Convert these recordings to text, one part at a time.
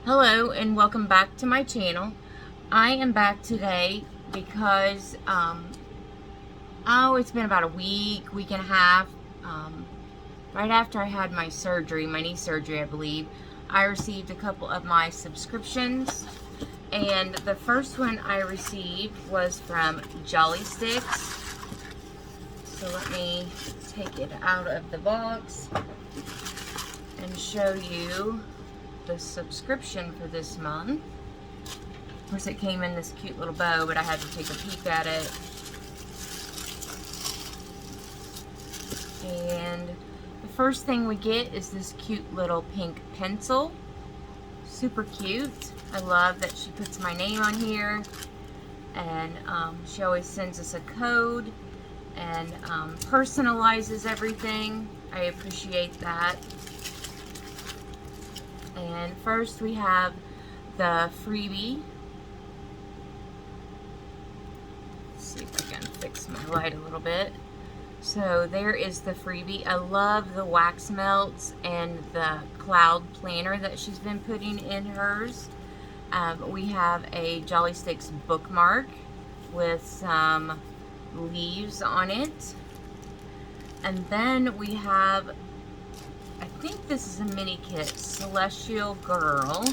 Hello and welcome back to my channel. I am back today because it's been about a week and a half, right after I had my surgery, my knee surgery I believe. I received a couple of my subscriptions, and the first one I received was from Jolly Sticks. So let me take it out of the box and show you the subscription for this month. Of course, it came in this cute little bow, but I had to take a peek at it. And the first thing we get is this cute little pink pencil. Super cute. I love that she puts my name on here, and she always sends us a code and personalizes everything. I appreciate that. And first we have the freebie. Let's see if I can fix my light a little bit. So there is the freebie. I love the wax melts and the cloud planner that she's been putting in hers. We have a Jolly Sticks bookmark with some leaves on it. And then we have, I think this is a mini kit, Celestial Girl.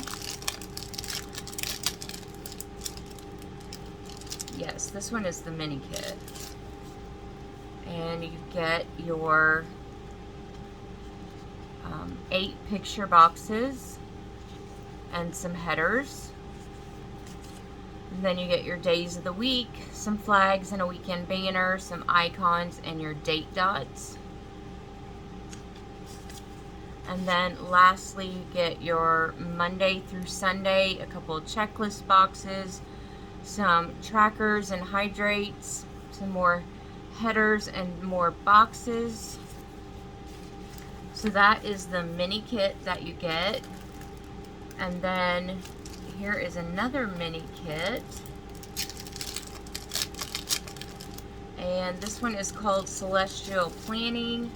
Yes, this one is the mini kit. And you get your 8 picture boxes and some headers. And then you get your days of the week, some flags and a weekend banner, some icons, and your date dots. And then lastly, you get your Monday through Sunday, a couple of checklist boxes, some trackers and hydrates, some more headers and more boxes. So that is the mini kit that you get. And then here is another mini kit. And this one is called Celestial Planning.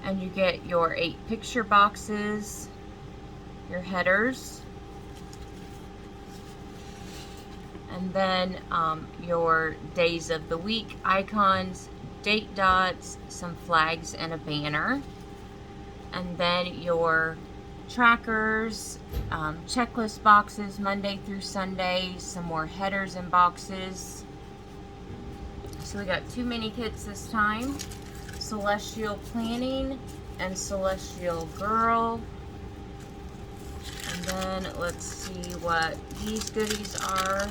And you get your 8 picture boxes, your headers, and then your days of the week icons, date dots, some flags, and a banner. And then your trackers, checklist boxes, Monday through Sunday, some more headers and boxes. So we got 2 mini kits this time. Celestial Planning and Celestial Girl. And then let's see what these goodies are.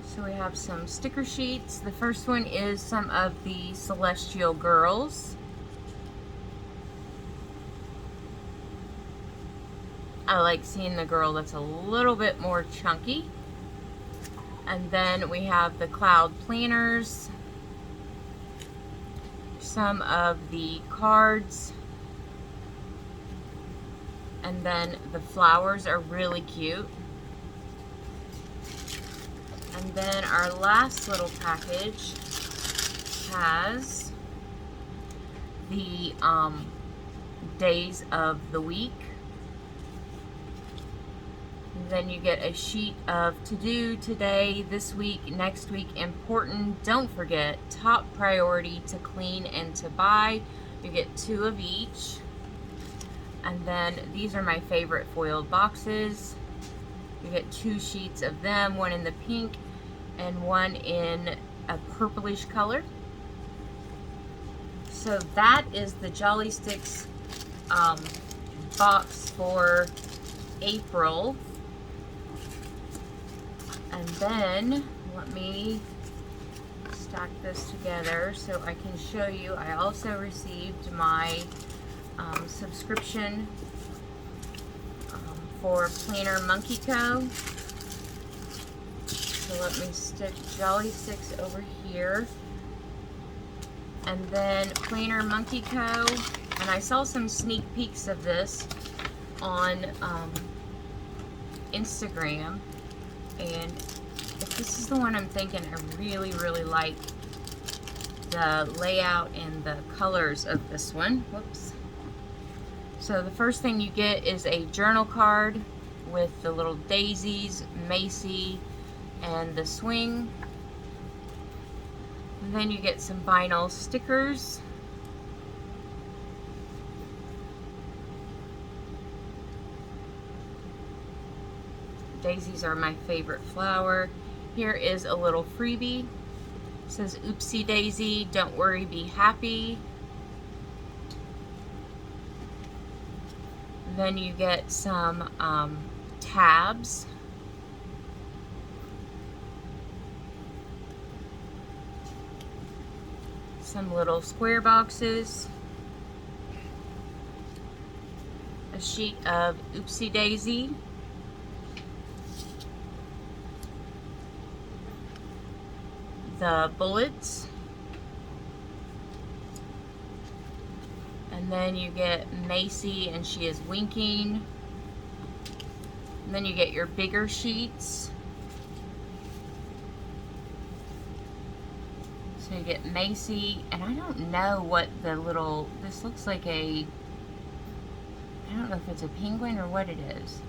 So we have some sticker sheets. The first one is some of the Celestial Girls. I like seeing the girl that's a little bit more chunky. And then we have the cloud planners, some of the cards, and then the flowers are really cute. And then our last little package has the days of the week. Then you get a sheet of to do, today, this week, next week, important, don't forget, top priority, to clean and to buy. You get 2 of each. And then these are my favorite foiled boxes. You get 2 sheets of them, one in the pink and one in a purplish color. So that is the Jolly Sticks box for April. And then let me stack this together so I can show you. I also received my subscription for Planner Monkey Co. So let me stick Jolly Sticks over here. And then Planner Monkey Co. And I saw some sneak peeks of this on Instagram. And if this is the one I'm thinking, I really, really like the layout and the colors of this one. Whoops. So the first thing you get is a journal card with the little daisies, Macy, and the swing. And then you get some vinyl stickers. Daisies are my favorite flower. Here is a little freebie. It says, "Oopsie daisy, don't worry, be happy." Then you get some tabs. Some little square boxes. A sheet of Oopsie Daisy. The bullets. And then you get Macy, and she is winking. And then you get your bigger sheets. So you get Macy, and I don't know what the little, this looks like a, I don't know if it's a penguin or what it is.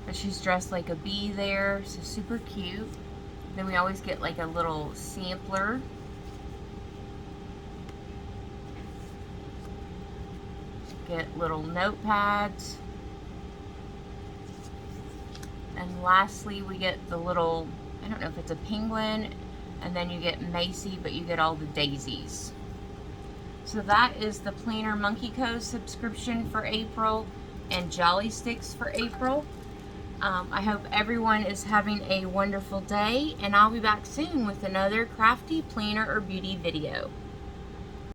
But she's dressed like a bee there, so super cute. Then we always get like a little sampler. Get little notepads. And lastly, we get the little, I don't know if it's a penguin, and then you get Macy, but you get all the daisies. So that is the Planner Monkey Co. subscription for April and Jolly Sticks for April. I hope everyone is having a wonderful day, and I'll be back soon with another crafty planner or beauty video.